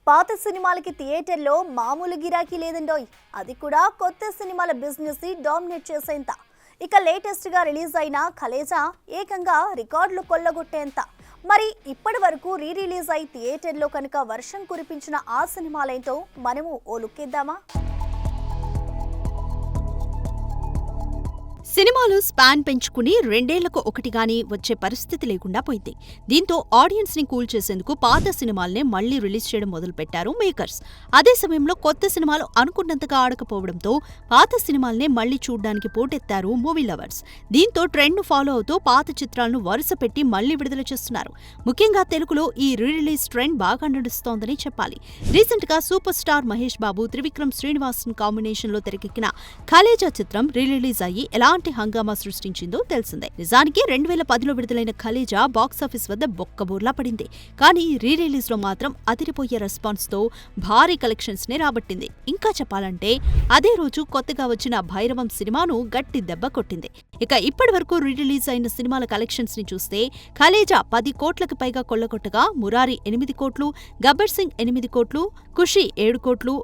పాత సినిమాలకి థియేటర్లో మామూలు గిరాకీ లేదండోయ్. అది కూడా కొత్త సినిమాల బిజినెస్ ని డామినేట్ చేసేంత. ఇక లేటెస్ట్ గా రిలీజ్ అయిన కలేజా ఏకంగా రికార్డులు కొల్లగొట్టేంత. మరి ఇప్పటి వరకు రీ రిలీజ్ అయి థియేటర్లో కనుక వర్షం కురిపించిన ఆ సినిమాలేంటో మనము ఓ లుక్ ఇద్దామా? సినిమాలు స్పాన్ పెంచుకుని రెండేళ్లకు ఒకటిగాని వచ్చే పరిస్థితి లేకుండా పోయింది. దీంతో ఆడియన్స్ ని కూల్ చేసేందుకు పాత సినిమాల్నే మళ్లీ రిలీజ్ చేయడం మొదలుపెట్టారు మేకర్స్. అదే సమయంలో కొత్త సినిమాలు అనుకున్నంతగా ఆడకపోవడంతో పాత సినిమాల్నే మళ్లీ చూడ్డానికి పోటెత్తారు మూవీ లవర్స్. దీంతో ట్రెండ్ ను ఫాలో అవుతూ పాత చిత్రాలను వరుస పెట్టి మళ్లీ విడుదల చేస్తున్నారు. ముఖ్యంగా తెలుగులో ఈ రీ రిలీజ్ ట్రెండ్ బాగా నడుస్తోందని చెప్పాలి. రీసెంట్ గా super star Mahesh Babu, Trivikram Srinivasan combination లో తెరకెక్కిన కలేజా చిత్రం రీ రిలీజ్ అయ్యి ఎలాంటి హంగామా సృష్టించిందో తెలిసిందే. నిజానికి 2010లో విడుదలైన కలేజా బాక్సాఫీస్ వద్ద బొక్కబోర్లా పడింది. కానీ రీ రిలీజ్ లో మాత్రం అదిరిపోయే రెస్పాన్స్ తో భారీ కలెక్షన్స్ ని రాబట్టింది. ఇంకా చెప్పాలంటే అదే రోజు కొత్తగా వచ్చిన భైరవం సినిమాను గట్టి దెబ్బ కొట్టింది. ఇక ఇప్పటి వరకు రీ రిలీజ్ అయిన సినిమాల కలెక్షన్స్ ని చూస్తే కలేజా 10 కోట్లకు పైగా కొల్లగొట్టగా, మురారి 8 కోట్లు, గబ్బర్ సింగ్ 8 కోట్లు, ఖుషి 7 కోట్లు,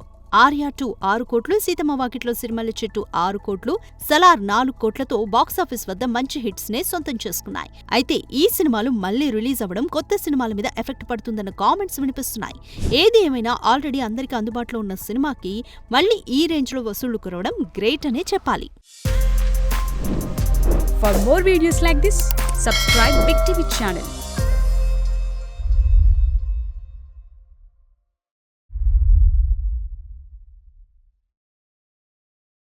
ఆర్యా 2 6 కోట్లు, సీతమ్మ వాకిట్లో సిరిమల్లె చెట్టు 6 కోట్లు, సలార్ 4 కోట్లతో బాక్సాఫీస్ వద్ద మంచి హిట్స్ నే సొంతం చేసుకున్నాయి. అయితే ఈ సినిమాలు మళ్లీ రిలీజ్ అవ్వడం కొత్త సినిమాల మీద ఎఫెక్ట్ పడుతుందన్న కామెంట్స్ వినిపిస్తున్నాయి. ఏది ఏమైనా ఆల్రెడీ అందరికీ అందుబాటులో ఉన్న సినిమాకి మళ్లీ ఈ రేంజ్ లో వసూళ్లు కురవడం గ్రేట్ అనే చెప్పాలి. For more videos like this, subscribe Big TV channel.